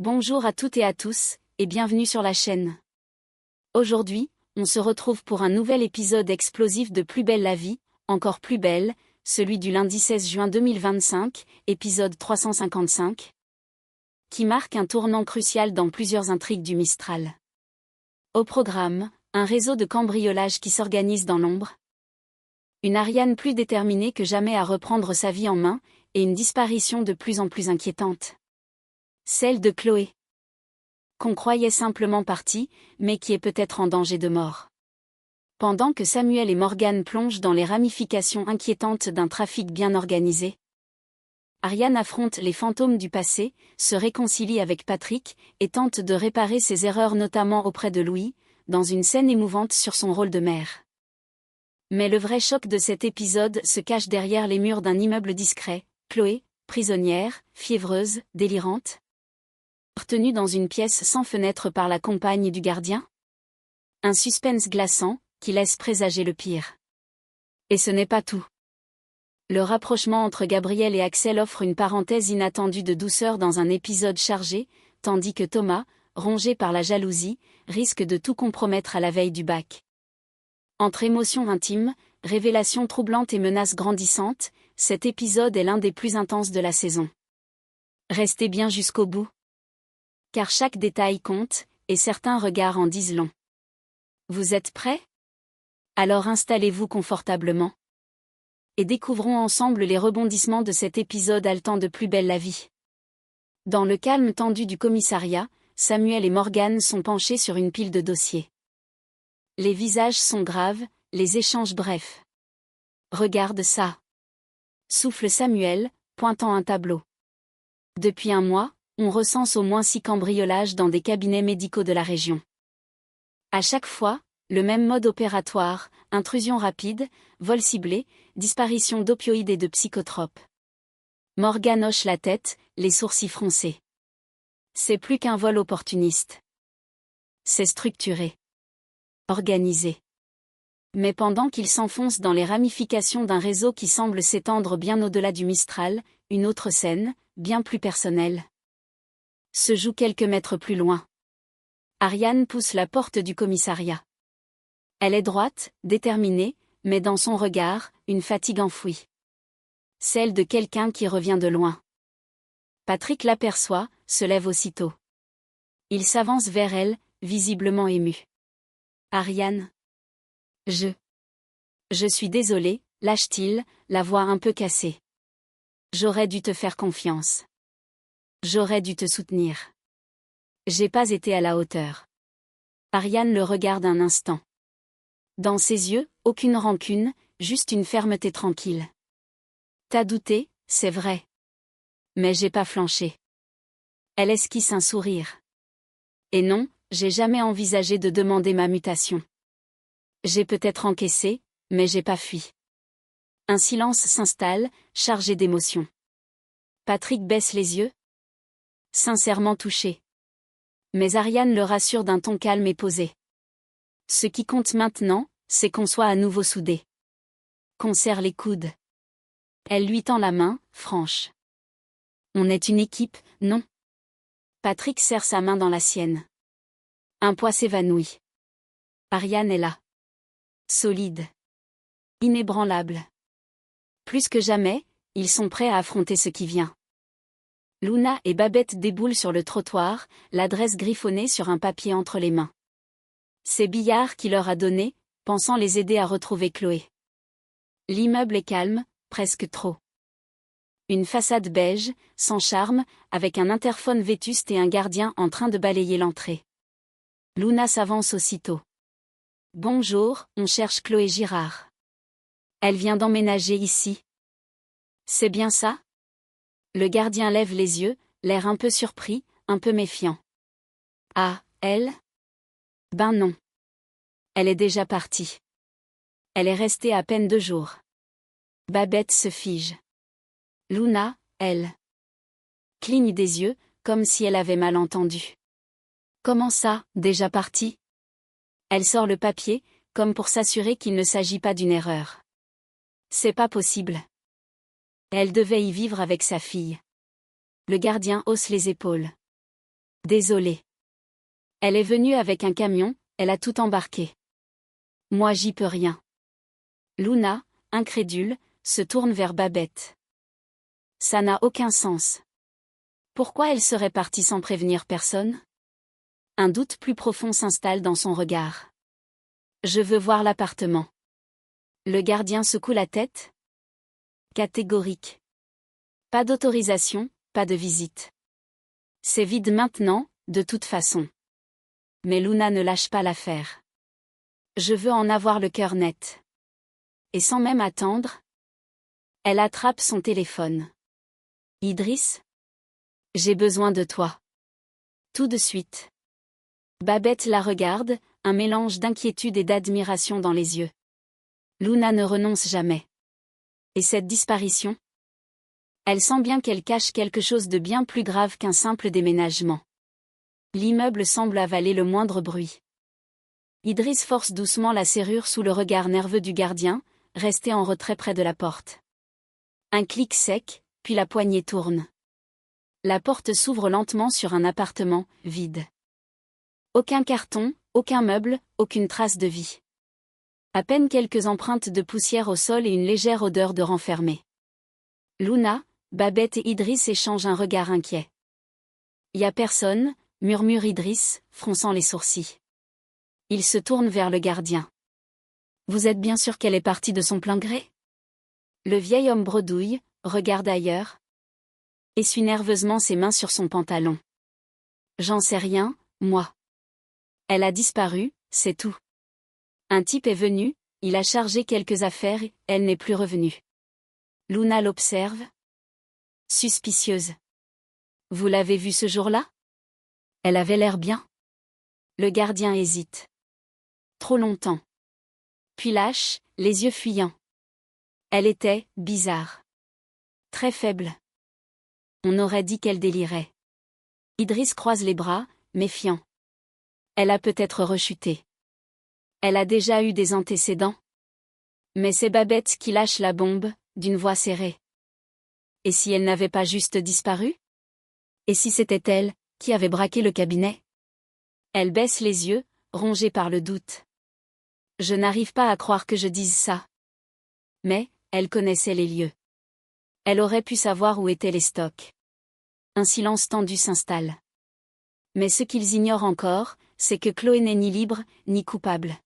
Bonjour à toutes et à tous, et bienvenue sur la chaîne. Aujourd'hui, on se retrouve pour un nouvel épisode explosif de Plus belle la vie, encore plus belle, celui du lundi 16 juin 2025, épisode 355, qui marque un tournant crucial dans plusieurs intrigues du Mistral. Au programme, un réseau de cambriolage qui s'organise dans l'ombre, une Ariane plus déterminée que jamais à reprendre sa vie en main, et une disparition de plus en plus inquiétante. Celle de Chloé. Qu'on croyait simplement partie, mais qui est peut-être en danger de mort. Pendant que Samuel et Morgan plongent dans les ramifications inquiétantes d'un trafic bien organisé, Ariane affronte les fantômes du passé, se réconcilie avec Patrick, et tente de réparer ses erreurs notamment auprès de Louis, dans une scène émouvante sur son rôle de mère. Mais le vrai choc de cet épisode se cache derrière les murs d'un immeuble discret, Chloé, prisonnière, fiévreuse, délirante, retenue dans une pièce sans fenêtre par la compagne du gardien. Un suspense glaçant, qui laisse présager le pire. Et ce n'est pas tout. Le rapprochement entre Gabriel et Axel offre une parenthèse inattendue de douceur dans un épisode chargé, tandis que Thomas, rongé par la jalousie, risque de tout compromettre à la veille du bac. Entre émotions intimes, révélations troublantes et menaces grandissantes, cet épisode est l'un des plus intenses de la saison. Restez bien jusqu'au bout. Car chaque détail compte, et certains regards en disent long. Vous êtes prêts? Alors installez-vous confortablement. Et découvrons ensemble les rebondissements de cet épisode haletant de Plus belle la vie. Dans le calme tendu du commissariat, Samuel et Morgan sont penchés sur une pile de dossiers. Les visages sont graves, les échanges brefs. Regarde ça. Souffle Samuel, pointant un tableau. Depuis un mois, on recense au moins 6 cambriolages dans des cabinets médicaux de la région. À chaque fois, le même mode opératoire, intrusion rapide, vol ciblé, disparition d'opioïdes et de psychotropes. Morgan hoche la tête, les sourcils froncés. C'est plus qu'un vol opportuniste. C'est structuré. Organisé. Mais pendant qu'il s'enfonce dans les ramifications d'un réseau qui semble s'étendre bien au-delà du Mistral, une autre scène, bien plus personnelle, se joue quelques mètres plus loin. Ariane pousse la porte du commissariat. Elle est droite, déterminée, mais dans son regard, une fatigue enfouie. Celle de quelqu'un qui revient de loin. Patrick l'aperçoit, se lève aussitôt. Il s'avance vers elle, visiblement ému. Ariane. Je suis désolé, lâche-t-il, la voix un peu cassée. J'aurais dû te faire confiance. J'aurais dû te soutenir. J'ai pas été à la hauteur. Ariane le regarde un instant. Dans ses yeux, aucune rancune, juste une fermeté tranquille. T'as douté, c'est vrai. Mais j'ai pas flanché. Elle esquisse un sourire. Et non, j'ai jamais envisagé de demander ma mutation. J'ai peut-être encaissé, mais j'ai pas fui. Un silence s'installe, chargé d'émotions. Patrick baisse les yeux. Sincèrement touché. Mais Ariane le rassure d'un ton calme et posé. Ce qui compte maintenant, c'est qu'on soit à nouveau soudés. Qu'on serre les coudes. Elle lui tend la main, franche. On est une équipe, non? Patrick serre sa main dans la sienne. Un poids s'évanouit. Ariane est là. Solide. Inébranlable. Plus que jamais, ils sont prêts à affronter ce qui vient. Luna et Babette déboulent sur le trottoir, l'adresse griffonnée sur un papier entre les mains. C'est Billard qui leur a donné, pensant les aider à retrouver Chloé. L'immeuble est calme, presque trop. Une façade beige, sans charme, avec un interphone vétuste et un gardien en train de balayer l'entrée. Luna s'avance aussitôt. Bonjour, on cherche Chloé Girard. Elle vient d'emménager ici. C'est bien ça? Le gardien lève les yeux, l'air un peu surpris, un peu méfiant. Ah, elle? Ben non. Elle est déjà partie. Elle est restée à peine 2 jours. Babette se fige. Luna, elle, cligne des yeux, comme si elle avait mal entendu. Comment ça, déjà partie? Elle sort le papier, comme pour s'assurer qu'il ne s'agit pas d'une erreur. C'est pas possible. Elle devait y vivre avec sa fille. Le gardien hausse les épaules. Désolée. Elle est venue avec un camion, elle a tout embarqué. Moi j'y peux rien. Luna, incrédule, se tourne vers Babette. Ça n'a aucun sens. Pourquoi elle serait partie sans prévenir personne? Un doute plus profond s'installe dans son regard. Je veux voir l'appartement. Le gardien secoue la tête. Catégorique. Pas d'autorisation, pas de visite. C'est vide maintenant, de toute façon. Mais Luna ne lâche pas l'affaire. Je veux en avoir le cœur net. Et sans même attendre, elle attrape son téléphone. Idriss? J'ai besoin de toi. Tout de suite. Babette la regarde, un mélange d'inquiétude et d'admiration dans les yeux. Luna ne renonce jamais. Et cette disparition? Elle sent bien qu'elle cache quelque chose de bien plus grave qu'un simple déménagement. L'immeuble semble avaler le moindre bruit. Idriss force doucement la serrure sous le regard nerveux du gardien, resté en retrait près de la porte. Un clic sec, puis la poignée tourne. La porte s'ouvre lentement sur un appartement, vide. Aucun carton, aucun meuble, aucune trace de vie. À peine quelques empreintes de poussière au sol et une légère odeur de renfermé. Luna, Babette et Idriss échangent un regard inquiet. Y a personne, murmure Idriss, fronçant les sourcils. Il se tourne vers le gardien. Vous êtes bien sûr qu'elle est partie de son plein gré? Le vieil homme bredouille, regarde ailleurs. Essuie nerveusement ses mains sur son pantalon. J'en sais rien, moi. Elle a disparu, c'est tout. Un type est venu, il a chargé quelques affaires, elle n'est plus revenue. Luna l'observe. Suspicieuse. Vous l'avez vue ce jour-là? Elle avait l'air bien. Le gardien hésite. Trop longtemps. Puis lâche, les yeux fuyants. Elle était bizarre. Très faible. On aurait dit qu'elle délirait. Idriss croise les bras, méfiant. Elle a peut-être rechuté. Elle a déjà eu des antécédents. Mais c'est Babette qui lâche la bombe, d'une voix serrée. Et si elle n'avait pas juste disparu? Et si c'était elle, qui avait braqué le cabinet? Elle baisse les yeux, rongée par le doute. Je n'arrive pas à croire que je dise ça. Mais, elle connaissait les lieux. Elle aurait pu savoir où étaient les stocks. Un silence tendu s'installe. Mais ce qu'ils ignorent encore, c'est que Chloé n'est ni libre, ni coupable.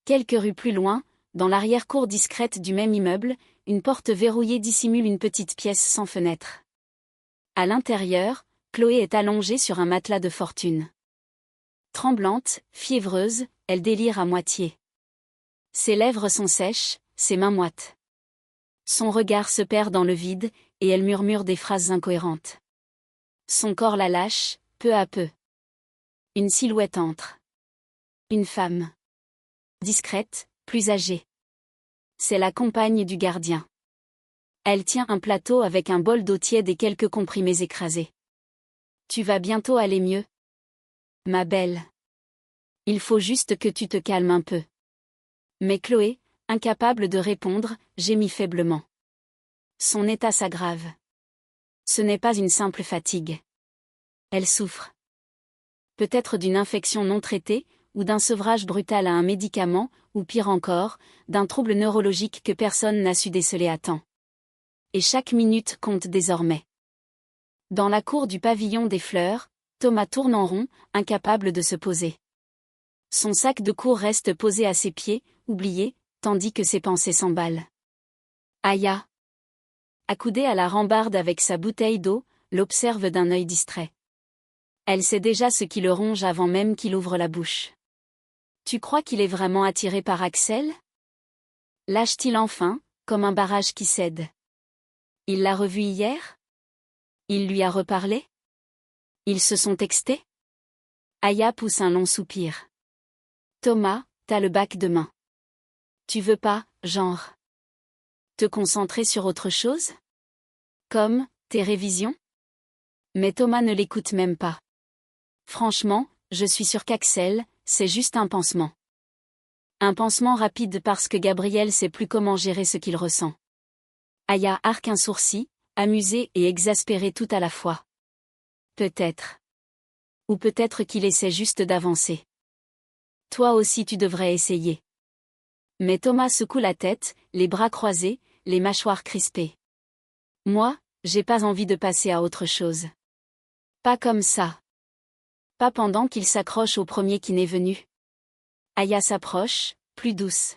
Quelques rues plus loin, dans l'arrière-cour discrète du même immeuble, une porte verrouillée dissimule une petite pièce sans fenêtre. À l'intérieur, Chloé est allongée sur un matelas de fortune. Tremblante, fiévreuse, elle délire à moitié. Ses lèvres sont sèches, ses mains moites. Son regard se perd dans le vide, et elle murmure des phrases incohérentes. Son corps la lâche, peu à peu. Une silhouette entre. Une femme. Discrète, plus âgée. C'est la compagne du gardien. Elle tient un plateau avec un bol d'eau tiède et quelques comprimés écrasés. Tu vas bientôt aller mieux? Ma belle. Il faut juste que tu te calmes un peu. Mais Chloé, incapable de répondre, gémit faiblement. Son état s'aggrave. Ce n'est pas une simple fatigue. Elle souffre. Peut-être d'une infection non traitée, ou d'un sevrage brutal à un médicament, ou pire encore, d'un trouble neurologique que personne n'a su déceler à temps. Et chaque minute compte désormais. Dans la cour du pavillon des fleurs, Thomas tourne en rond, incapable de se poser. Son sac de cours reste posé à ses pieds, oublié, tandis que ses pensées s'emballent. Aya. Accoudée à la rambarde avec sa bouteille d'eau, l'observe d'un œil distrait. Elle sait déjà ce qui le ronge avant même qu'il ouvre la bouche. Tu crois qu'il est vraiment attiré par Axel? Lâche-t-il enfin, comme un barrage qui cède. Il l'a revu hier? Il lui a reparlé? Ils se sont textés? Aya pousse un long soupir. Thomas, t'as le bac demain. Tu veux pas, genre, te concentrer sur autre chose? Comme, tes révisions? Mais Thomas ne l'écoute même pas. Franchement, je suis sûr qu'Axel, c'est juste un pansement. Un pansement rapide parce que Gabriel sait plus comment gérer ce qu'il ressent. Aya arque un sourcil, amusée et exaspérée tout à la fois. Peut-être. Ou peut-être qu'il essaie juste d'avancer. Toi aussi tu devrais essayer. Mais Thomas secoue la tête, les bras croisés, les mâchoires crispées. Moi, j'ai pas envie de passer à autre chose. Pas comme ça. Pas pendant qu'il s'accroche au premier qui n'est venu. Aya s'approche, plus douce.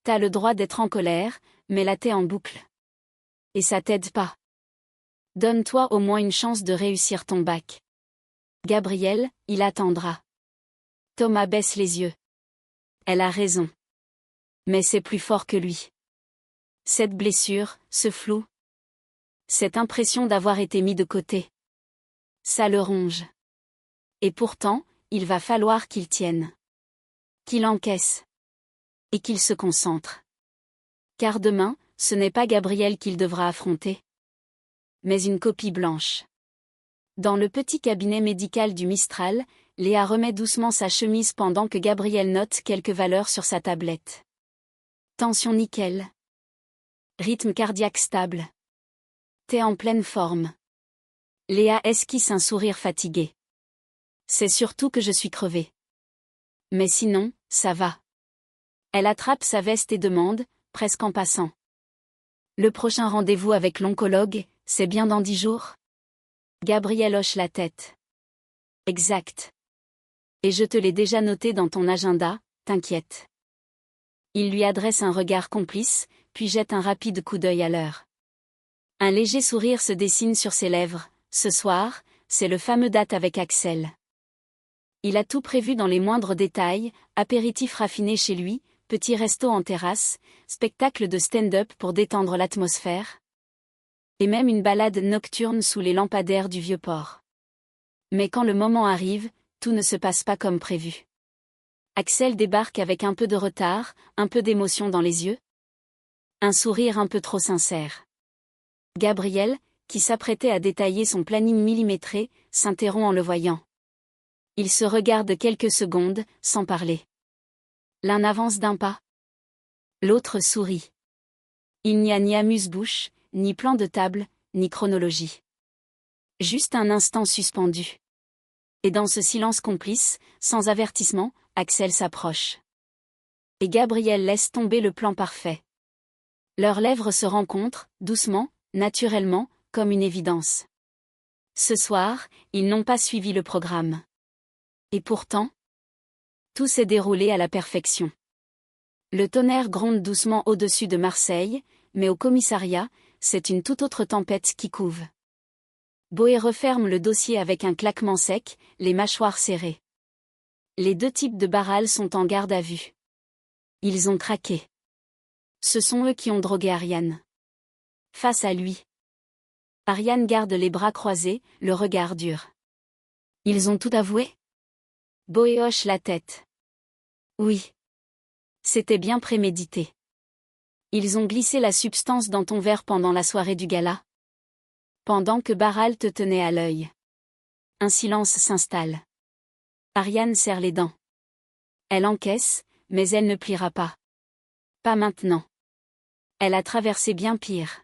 T'as le droit d'être en colère, mais là t'es en boucle. Et ça t'aide pas. Donne-toi au moins une chance de réussir ton bac. Gabriel, il attendra. Thomas baisse les yeux. Elle a raison. Mais c'est plus fort que lui. Cette blessure, ce flou. Cette impression d'avoir été mis de côté. Ça le ronge. Et pourtant, il va falloir qu'il tienne. Qu'il encaisse. Et qu'il se concentre. Car demain, ce n'est pas Gabriel qu'il devra affronter. Mais une copie blanche. Dans le petit cabinet médical du Mistral, Léa remet doucement sa chemise pendant que Gabriel note quelques valeurs sur sa tablette. Tension nickel. Rythme cardiaque stable. T'es en pleine forme. Léa esquisse un sourire fatigué. C'est surtout que je suis crevée. Mais sinon, ça va. Elle attrape sa veste et demande, presque en passant. Le prochain rendez-vous avec l'oncologue, c'est bien dans 10 jours? Gabriel hoche la tête. Exact. Et je te l'ai déjà noté dans ton agenda, t'inquiète. Il lui adresse un regard complice, puis jette un rapide coup d'œil à l'heure. Un léger sourire se dessine sur ses lèvres. Ce soir, c'est le fameux date avec Axel. Il a tout prévu dans les moindres détails, apéritif raffiné chez lui, petit resto en terrasse, spectacle de stand-up pour détendre l'atmosphère. Et même une balade nocturne sous les lampadaires du Vieux-Port. Mais quand le moment arrive, tout ne se passe pas comme prévu. Axel débarque avec un peu de retard, un peu d'émotion dans les yeux. Un sourire un peu trop sincère. Gabriel, qui s'apprêtait à détailler son planning millimétré, s'interrompt en le voyant. Ils se regardent quelques secondes, sans parler. L'un avance d'un pas. L'autre sourit. Il n'y a ni amuse-bouche, ni plan de table, ni chronologie. Juste un instant suspendu. Et dans ce silence complice, sans avertissement, Axel s'approche. Et Gabriel laisse tomber le plan parfait. Leurs lèvres se rencontrent, doucement, naturellement, comme une évidence. Ce soir, ils n'ont pas suivi le programme. Et pourtant, tout s'est déroulé à la perfection. Le tonnerre gronde doucement au-dessus de Marseille, mais au commissariat, c'est une toute autre tempête qui couve. Boé referme le dossier avec un claquement sec, les mâchoires serrées. Les deux types de Barral sont en garde à vue. Ils ont craqué. Ce sont eux qui ont drogué Ariane. Face à lui. Ariane garde les bras croisés, le regard dur. Ils ont tout avoué? Boé hoche la tête. Oui. C'était bien prémédité. Ils ont glissé la substance dans ton verre pendant la soirée du gala. Pendant que Barral te tenait à l'œil. Un silence s'installe. Ariane serre les dents. Elle encaisse, mais elle ne pliera pas. Pas maintenant. Elle a traversé bien pire.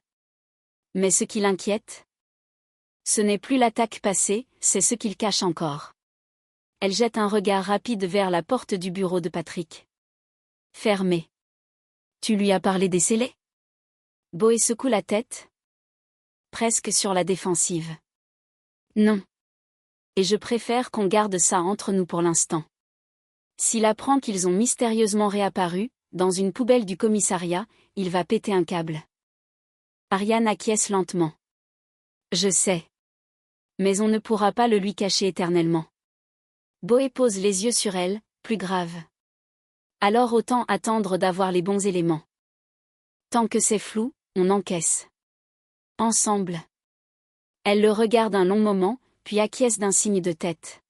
Mais ce qui l'inquiète? Ce n'est plus l'attaque passée, c'est ce qu'il cache encore. Elle jette un regard rapide vers la porte du bureau de Patrick. Fermée. Tu lui as parlé des scellés? Boé secoue la tête. Presque sur la défensive. Non. Et je préfère qu'on garde ça entre nous pour l'instant. S'il apprend qu'ils ont mystérieusement réapparu, dans une poubelle du commissariat, il va péter un câble. Ariane acquiesce lentement. Je sais. Mais on ne pourra pas le lui cacher éternellement. Boé pose les yeux sur elle, plus grave. Alors autant attendre d'avoir les bons éléments. Tant que c'est flou, on encaisse. Ensemble. Elle le regarde un long moment, puis acquiesce d'un signe de tête.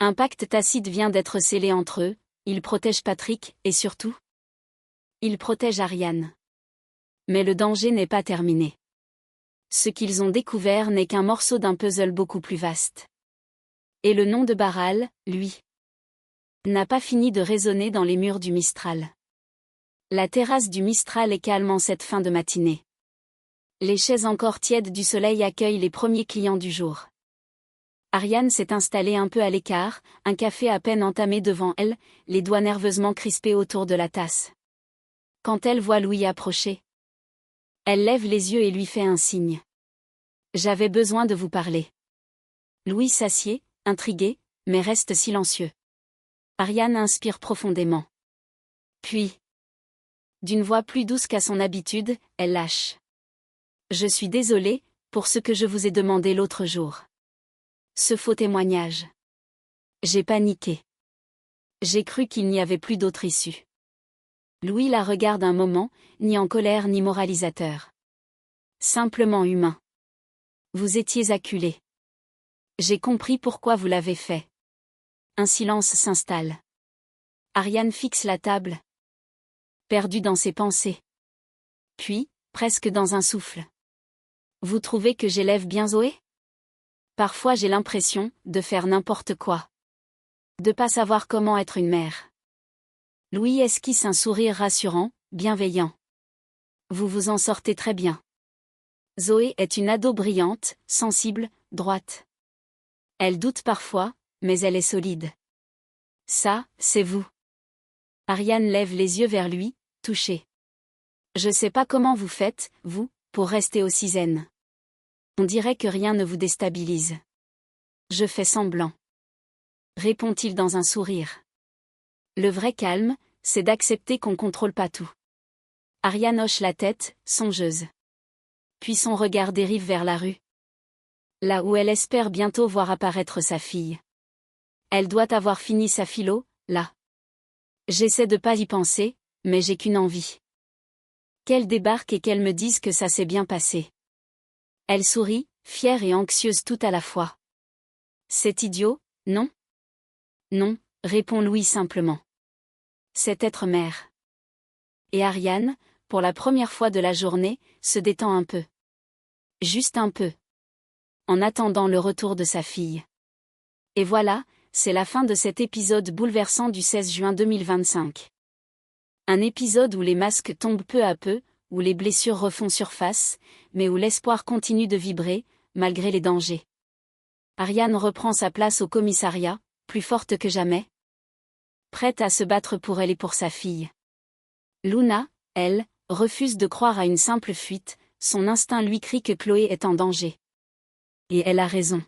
Un pacte tacite vient d'être scellé entre eux, il protège Patrick, et surtout, il protège Ariane. Mais le danger n'est pas terminé. Ce qu'ils ont découvert n'est qu'un morceau d'un puzzle beaucoup plus vaste. Et le nom de Barral, lui, n'a pas fini de résonner dans les murs du Mistral. La terrasse du Mistral est calme en cette fin de matinée. Les chaises encore tièdes du soleil accueillent les premiers clients du jour. Ariane s'est installée un peu à l'écart, un café à peine entamé devant elle, les doigts nerveusement crispés autour de la tasse. Quand elle voit Louis approcher, elle lève les yeux et lui fait un signe. « J'avais besoin de vous parler. » Louis s'assied, intrigué, mais reste silencieux. Ariane inspire profondément. Puis, d'une voix plus douce qu'à son habitude, elle lâche. « Je suis désolée pour ce que je vous ai demandé l'autre jour. Ce faux témoignage. J'ai paniqué. J'ai cru qu'il n'y avait plus d'autre issue. » Louis la regarde un moment, ni en colère ni moralisateur. Simplement humain. Vous étiez acculé. J'ai compris pourquoi vous l'avez fait. Un silence s'installe. Ariane fixe la table, perdue dans ses pensées. Puis, presque dans un souffle. Vous trouvez que j'élève bien Zoé? Parfois j'ai l'impression de faire n'importe quoi. De pas savoir comment être une mère. Louis esquisse un sourire rassurant, bienveillant. Vous vous en sortez très bien. Zoé est une ado brillante, sensible, droite. Elle doute parfois, mais elle est solide. Ça, c'est vous. Ariane lève les yeux vers lui, touchée. Je sais pas comment vous faites, vous, pour rester aussi zen. On dirait que rien ne vous déstabilise. Je fais semblant. Répond-il dans un sourire. Le vrai calme, c'est d'accepter qu'on contrôle pas tout. Ariane hoche la tête, songeuse. Puis son regard dérive vers la rue. Là où elle espère bientôt voir apparaître sa fille. Elle doit avoir fini sa philo, là. J'essaie de pas y penser, mais j'ai qu'une envie. Qu'elle débarque et qu'elle me dise que ça s'est bien passé. Elle sourit, fière et anxieuse tout à la fois. C'est idiot, non? Non, répond Louis simplement. C'est être mère. Et Ariane, pour la première fois de la journée, se détend un peu. Juste un peu. En attendant le retour de sa fille. Et voilà, c'est la fin de cet épisode bouleversant du 16 juin 2025. Un épisode où les masques tombent peu à peu, où les blessures refont surface, mais où l'espoir continue de vibrer, malgré les dangers. Ariane reprend sa place au commissariat, plus forte que jamais. Prête à se battre pour elle et pour sa fille. Luna, elle, refuse de croire à une simple fuite, son instinct lui crie que Chloé est en danger. Et elle a raison.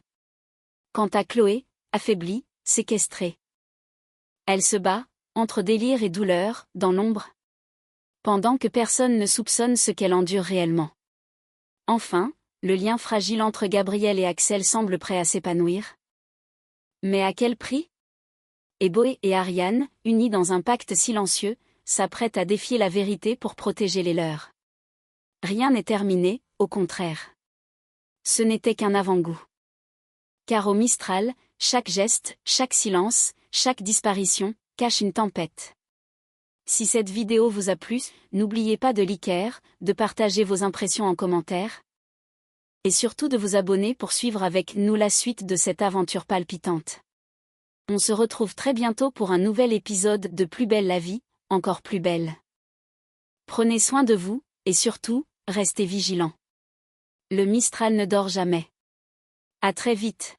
Quant à Chloé, affaiblie, séquestrée. Elle se bat, entre délire et douleur, dans l'ombre. Pendant que personne ne soupçonne ce qu'elle endure réellement. Enfin, le lien fragile entre Gabriel et Axel semble prêt à s'épanouir. Mais à quel prix? Et Boé et Ariane, unis dans un pacte silencieux, s'apprêtent à défier la vérité pour protéger les leurs. Rien n'est terminé, au contraire. Ce n'était qu'un avant-goût. Car au Mistral, chaque geste, chaque silence, chaque disparition, cache une tempête. Si cette vidéo vous a plu, n'oubliez pas de liker, de partager vos impressions en commentaire. Et surtout de vous abonner pour suivre avec nous la suite de cette aventure palpitante. On se retrouve très bientôt pour un nouvel épisode de Plus belle la vie, encore plus belle. Prenez soin de vous, et surtout, restez vigilants. Le Mistral ne dort jamais. À très vite.